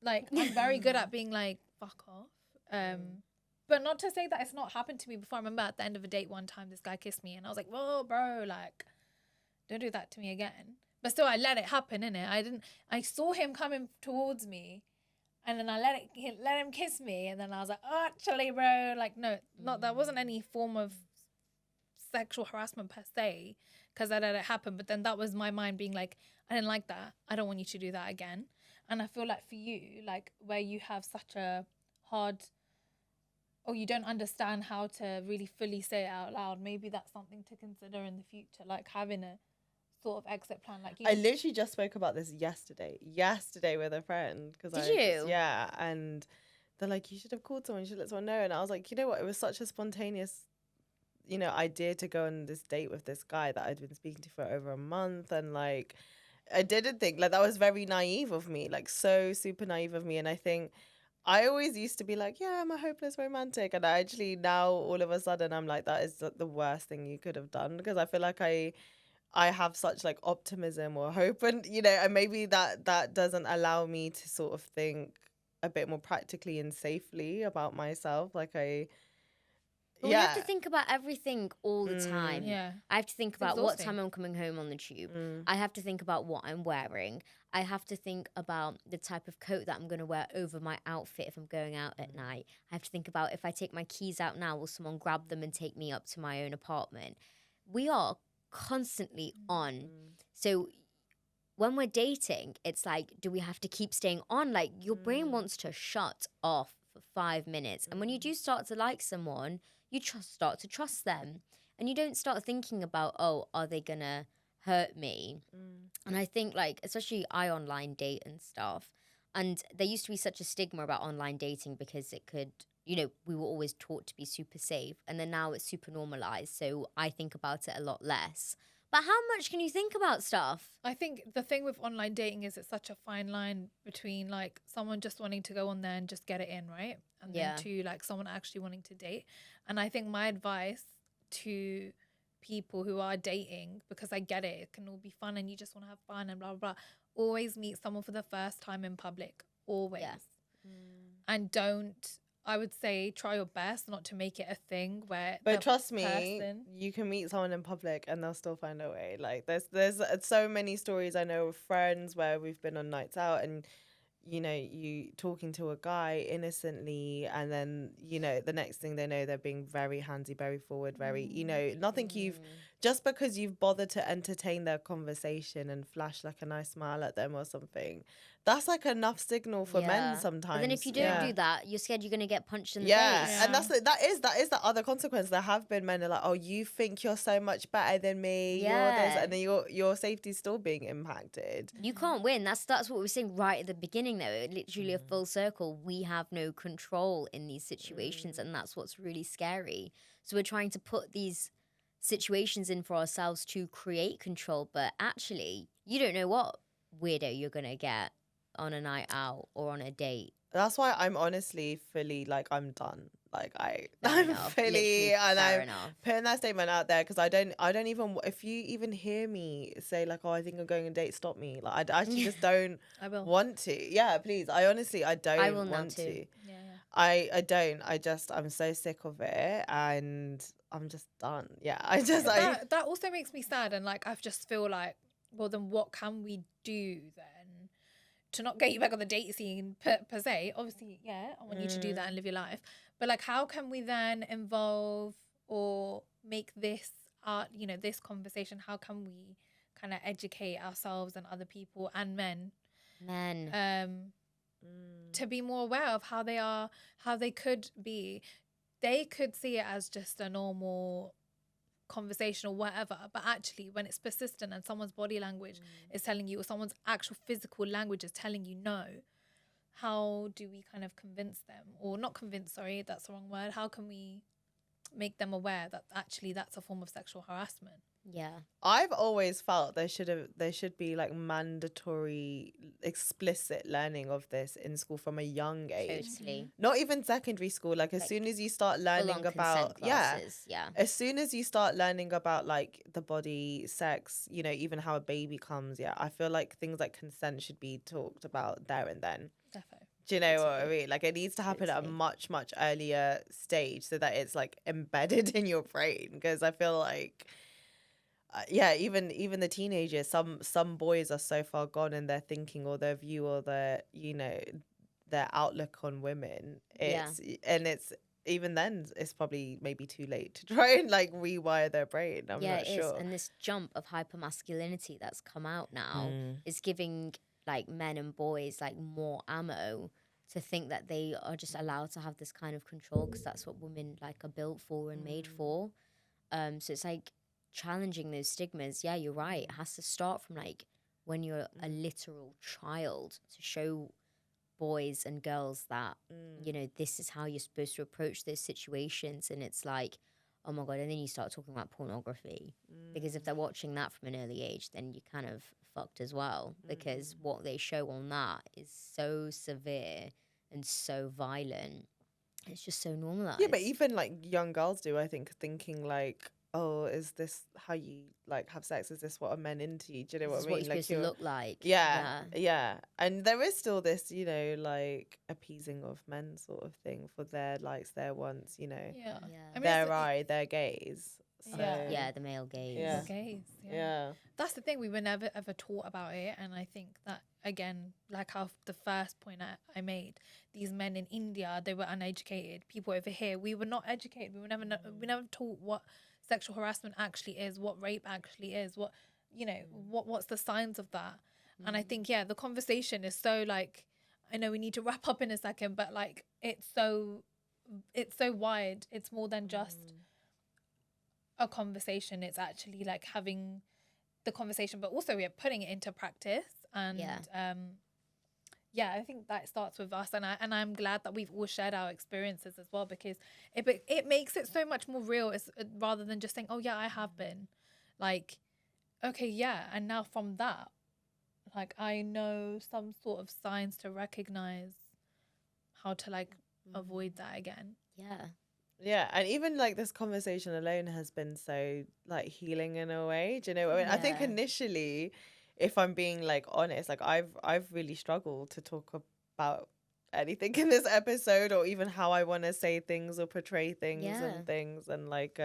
like, I'm very good at being like, fuck off. But not to say that it's not happened to me before. I remember at the end of a date one time, this guy kissed me and I was like, whoa, bro, like, don't do that to me again. But still, I let it happen, innit? I saw him coming towards me, and then I let him kiss me, and then I was like, oh, actually, bro, like, no, that wasn't any form of sexual harassment per se, because I let it happen. But then that was my mind being like, I didn't like that. I don't want you to do that again. And I feel like for you, like, where you have such a hard, or you don't understand how to really fully say it out loud, maybe that's something to consider in the future, like having a sort of exit plan. Like, I literally just spoke about this yesterday with a friend. Did you? Yeah, and they're like, you should have called someone, you should let someone know. And I was like, you know what, it was such a spontaneous, you know, idea to go on this date with this guy that I'd been speaking to for over a month. And like, I didn't think, like, that was very naive of me, like so super naive of me. And I think I always used to be like, yeah, I'm a hopeless romantic. And I actually now all of a sudden I'm like, that is the worst thing you could have done, because I feel like I have such like optimism or hope, and you know, and maybe that doesn't allow me to sort of think a bit more practically and safely about myself. Like we have to think about everything all the time. Yeah. I have to think about what time I'm coming home on the tube. I have to think about what I'm wearing. I have to think about the type of coat that I'm going to wear over my outfit if I'm going out at night. I have to think about, if I take my keys out now, will someone grab them and take me up to my own apartment? We are constantly on. So when we're dating, it's like, do we have to keep staying on? Like, your brain wants to shut off for 5 minutes. And when you do start to like someone, you start to trust them. And you don't start thinking about, oh, are they gonna hurt me? And I think, like, especially I online date and stuff. And there used to be such a stigma about online dating because it could, you know, we were always taught to be super safe. And then now it's super normalized. So I think about it a lot less. But how much can you think about stuff? I think the thing with online dating is it's such a fine line between like someone just wanting to go on there and just get it in, right? And then to like someone actually wanting to date. And I think my advice to people who are dating, because I get it can all be fun and you just want to have fun and blah, blah, blah. Always meet someone for the first time in public. Always. Yes. And I would say try your best not to make it a thing where. But trust me, you can meet someone in public and they'll still find a way. Like there's so many stories I know of friends where we've been on nights out and you know, you talking to a guy innocently, and then, you know, the next thing they know, they're being very handsy, very forward, very, you know, nothing you've, just because you've bothered to entertain their conversation and flash like a nice smile at them or something, that's like enough signal for men sometimes. But then if you don't do that, you're scared you're going to get punched in the face. And that is the other consequence. There have been men who are like, oh, you think you're so much better than me, you're this, and then your safety's still being impacted. You can't win. That's what we were saying right at the beginning, though. Literally a full circle. We have no control in these situations, and that's what's really scary. So we're trying to put these situations in for ourselves to create control, but actually, you don't know what weirdo you're going to get on a night out or on a date. That's why I'm honestly fully like, I'm done. Like I'm fully, and I'm putting that statement out there because I don't even, if you even hear me say like, oh, I think I'm going on a date, stop me. Like I actually just don't want to. Yeah, please. I honestly, I don't want to. I don't. I'm so sick of it, and I'm just done. Yeah, that also makes me sad, and like I just feel like, well, then what can we do then to not get you back on the date scene per se? Obviously, I want you to do that and live your life, but like, how can we then involve or make this this conversation? How can we kind of educate ourselves and other people and men to be more aware of how they could be? They could see it as just a normal conversation or whatever, but actually when it's persistent and someone's body language is telling you, or someone's actual physical language is telling you no, how do we kind of convince them, or not convince, sorry, that's the wrong word, how can we make them aware that actually that's a form of sexual harassment? I've always felt there should be like mandatory explicit learning of this in school from a young age. Totally. Not even secondary school, like as soon as you start learning about as soon as you start learning about like the body, sex, you know, even how a baby comes, I feel like things like consent should be talked about there and then. Definitely. Do you know what I mean? Like it needs to happen at a much, much earlier stage so that it's like embedded in your brain, because I feel like even the teenagers, some boys are so far gone in their thinking or their view or their, you know, their outlook on women. It's even then it's probably maybe too late to try and like rewire their brain. I'm not sure. And this jump of hypermasculinity that's come out now is giving like men and boys like more ammo to think that they are just allowed to have this kind of control, because that's what women like are built for and made for. So it's like challenging those stigmas. Yeah, you're right. It has to start from like when you're a literal child, to show boys and girls that, you know, this is how you're supposed to approach those situations. And it's like, oh my God. And then you start talking about pornography, because if they're watching that from an early age, then you're kind of fucked as well, because what they show on that is so severe and so violent. It's just so normalized. Yeah, but even like young girls do, I think, thinking like, oh, is this how you like have sex? Is this what are men into? Do you know what I mean? What you're supposed to look like. Yeah. And there is still this, you know, like appeasing of men sort of thing for their likes, their wants, you know, I mean, their gaze. So, the male gaze. Yeah. The gaze. Yeah. That's the thing. We were never ever taught about it, and I think that again, like how the first point I made, these men in India, they were uneducated. People over here, we were not educated. We were never taught what sexual harassment actually is, what rape actually is, what, you know, what's the signs of that. And I think the conversation is so like, I know we need to wrap up in a second, but like it's so wide. It's more than just a conversation. It's actually like having the conversation, but also we're putting it into practice. And I think that starts with us, and I'm glad that we've all shared our experiences as well, because it makes it so much more real, rather than just saying, oh yeah, I have been, like, okay, and now from that, like, I know some sort of signs to recognize how to like avoid that again. Yeah, and even like this conversation alone has been so like healing in a way. Do you know what I mean? I think initially, if I'm being like honest, like I've really struggled to talk about anything in this episode, or even how I want to say things or portray things and things, and like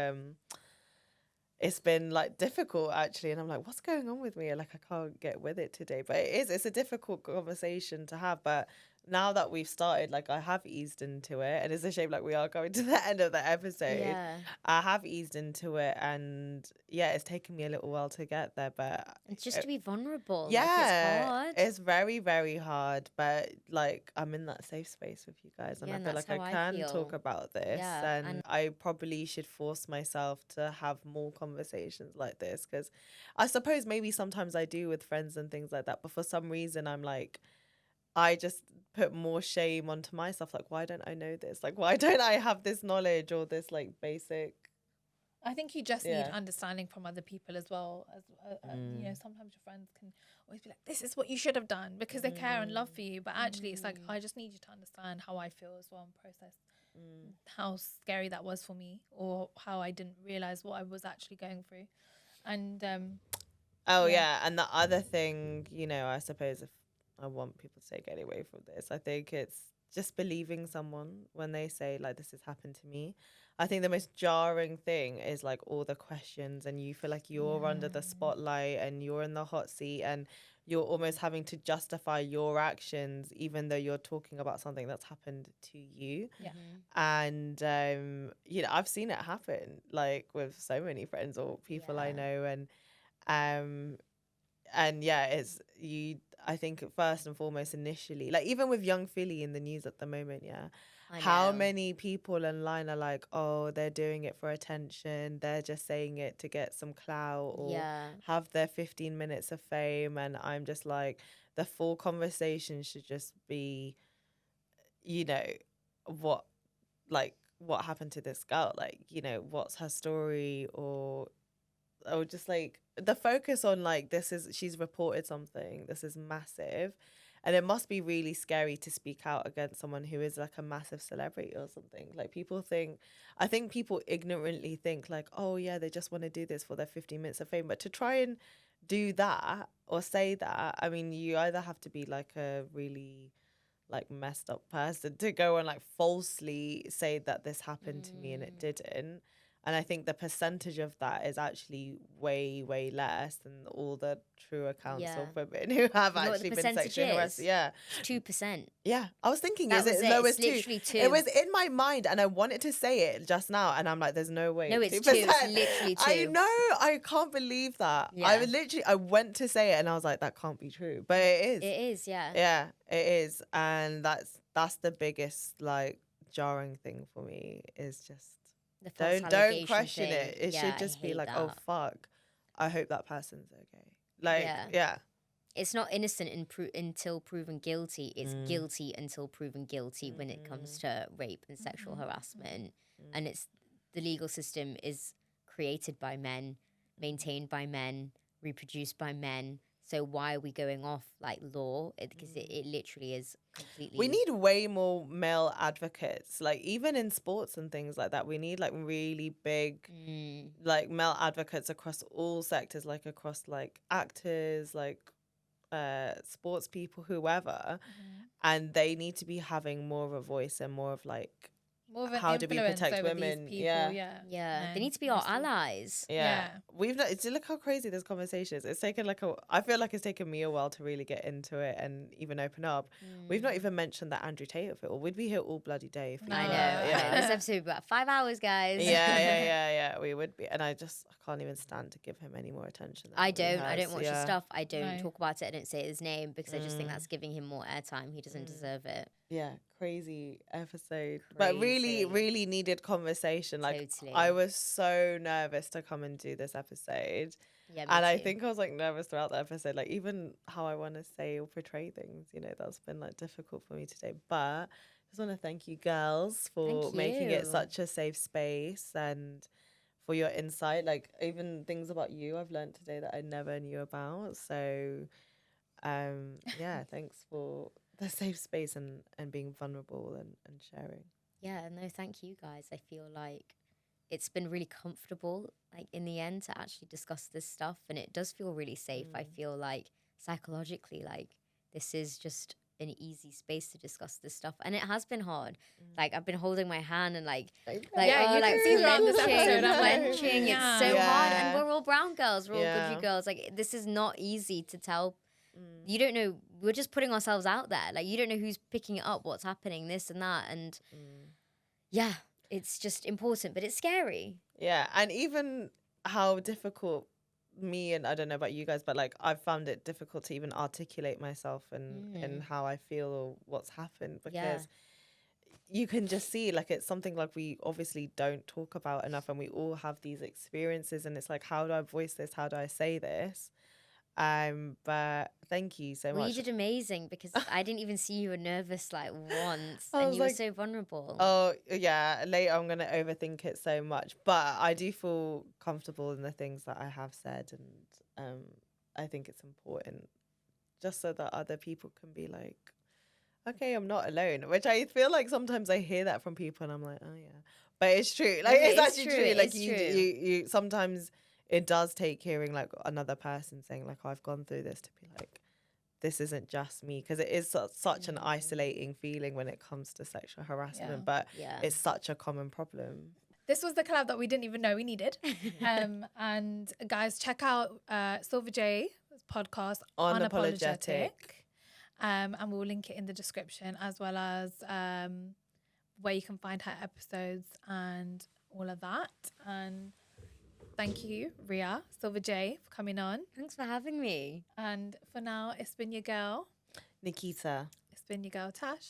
it's been like difficult actually, and I'm like, what's going on with me? Like, I can't get with it today. But it's a difficult conversation to have. But now that we've started, like, I have eased into it, and it's a shame like we are going to the end of the episode. Yeah. I have eased into it, and yeah, it's taken me a little while to get there, but it's just to be vulnerable. Yeah, like, it's hard. It's very, very hard, but like I'm in that safe space with you guys, and I feel like I can talk about this, and I probably should force myself to have more conversations like this, because I suppose maybe sometimes I do with friends and things like that, but for some reason I'm like, I just put more shame onto myself. Like, why don't I know this? Like, why don't I have this knowledge or this like basic? I think you just need understanding from other people as well. As you know, sometimes your friends can always be like, "This is what you should have done," because they care and love for you. But actually, it's like, I just need you to understand how I feel as well and process how scary that was for me, or how I didn't realize what I was actually going through. And and the other thing, you know, I suppose if I want people to take any away from this, I think it's just believing someone when they say like, this has happened to me. I think the most jarring thing is like all the questions, and you feel like you're under the spotlight and you're in the hot seat, and you're almost having to justify your actions even though you're talking about something that's happened to you. And you know, I've seen it happen like with so many friends or people I know, and yeah, it's you. I think first and foremost, initially, like even with young Philly in the news at the moment, how many people online are like, oh, they're doing it for attention, they're just saying it to get some clout or have their 15 minutes of fame. And I'm just like, the full conversation should just be, you know, what happened to this girl? Like, you know, what's her story? Or just like the focus on like, she's reported something, this is massive, and it must be really scary to speak out against someone who is like a massive celebrity or something. Like, I think people ignorantly think like, oh yeah, they just want to do this for their 15 minutes of fame. But to try and do that or say that, I mean, you either have to be like a really like messed up person to go and like falsely say that this happened to me and it didn't. And I think the percentage of that is actually way, way less than all the true accounts of women who have actually been sexually harassed. 2%. Yeah, I was thinking, is it as low as 2? It was in my mind, and I wanted to say it just now, and I'm like, there's no way. No, it's 2%. 2. It's literally 2. I know. I can't believe that. Yeah. I went to say it, and I was like, that can't be true, but it is. It is, yeah. Yeah, it is, and that's the biggest like jarring thing for me, is just. Don't question it. It should just be like, oh fuck, I hope that person's okay. Like, it's not innocent until proven guilty. It's guilty until proven guilty when it comes to rape and sexual harassment. And it's the legal system is created by men, maintained by men, reproduced by men. So why are we going off like law? Because it literally is completely. We need way more male advocates, like even in sports and things like that. We need like really big, like male advocates across all sectors, like across like actors, like sports people, whoever, and they need to be having more of a voice and more of like. How do we protect women? They need to be our allies. We've not. Look how crazy this conversation is. It's taken like I feel like it's taken me a while to really get into it and even open up. We've not even mentioned that Andrew Tate of it all. We'd be here all bloody day. I know. This episode about 5 hours, guys. Yeah. We would be, and I can't even stand to give him any more attention. I don't watch his stuff. I don't talk about it. I don't say his name because I just think that's giving him more airtime. He doesn't deserve it. Yeah, crazy episode. But really, really needed conversation. Like, totally. I was so nervous to come and do this episode. Yeah, and I think I was like nervous throughout the episode. Like, even how I want to say or portray things, you know, that's been like difficult for me today. But I just want to thank you girls for making it such a safe space and for your insight. Like, even things about you I've learned today that I never knew about. So, thanks for the safe space and being vulnerable and sharing. Yeah, no, thank you guys. I feel like it's been really comfortable, like in the end, to actually discuss this stuff, and it does feel really safe. I feel like psychologically, like this is just an easy space to discuss this stuff, and it has been hard. Like I've been holding my hand and like you can see throughout this episode, clenching. Yeah. It's so hard, and we're all brown girls, we're all Gucci girls. Like this is not easy to tell. You don't know. We're just putting ourselves out there. Like you don't know who's picking it up, what's happening, this and that, and yeah, it's just important, but it's scary. Yeah, and even how difficult me, and I don't know about you guys, but like I've found it difficult to even articulate myself and how I feel or what's happened, because you can just see like it's something like we obviously don't talk about enough, and we all have these experiences, and it's like, how do I voice this? How do I say this? But thank you so much. You did amazing, because I didn't even see you were nervous like once, and you were so vulnerable. Oh yeah, later I'm gonna overthink it so much, but I do feel comfortable in the things that I have said, and I think it's important just so that other people can be like, okay, I'm not alone. Which I feel like sometimes I hear that from people, and I'm like, oh yeah, but it's true. Like it's actually true. Like you sometimes. It does take hearing like another person saying like, oh, I've gone through this, to be like, this isn't just me, because it is such an isolating feeling when it comes to sexual harassment, but it's such a common problem. This was the collab that we didn't even know we needed. And guys, check out SilverJay's podcast, Unapologetic. And we'll link it in the description, as well as where you can find her episodes and all of that. And thank you, Ria, SilverJay, for coming on. Thanks for having me. And for now, it's been your girl, Nikita. It's been your girl, Tash.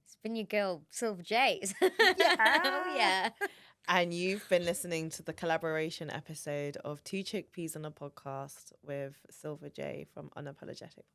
It's been your girl, SilverJay. Oh, yeah. And you've been listening to the collaboration episode of Two Chickpeas on a Podcast with SilverJay from Unapologetic.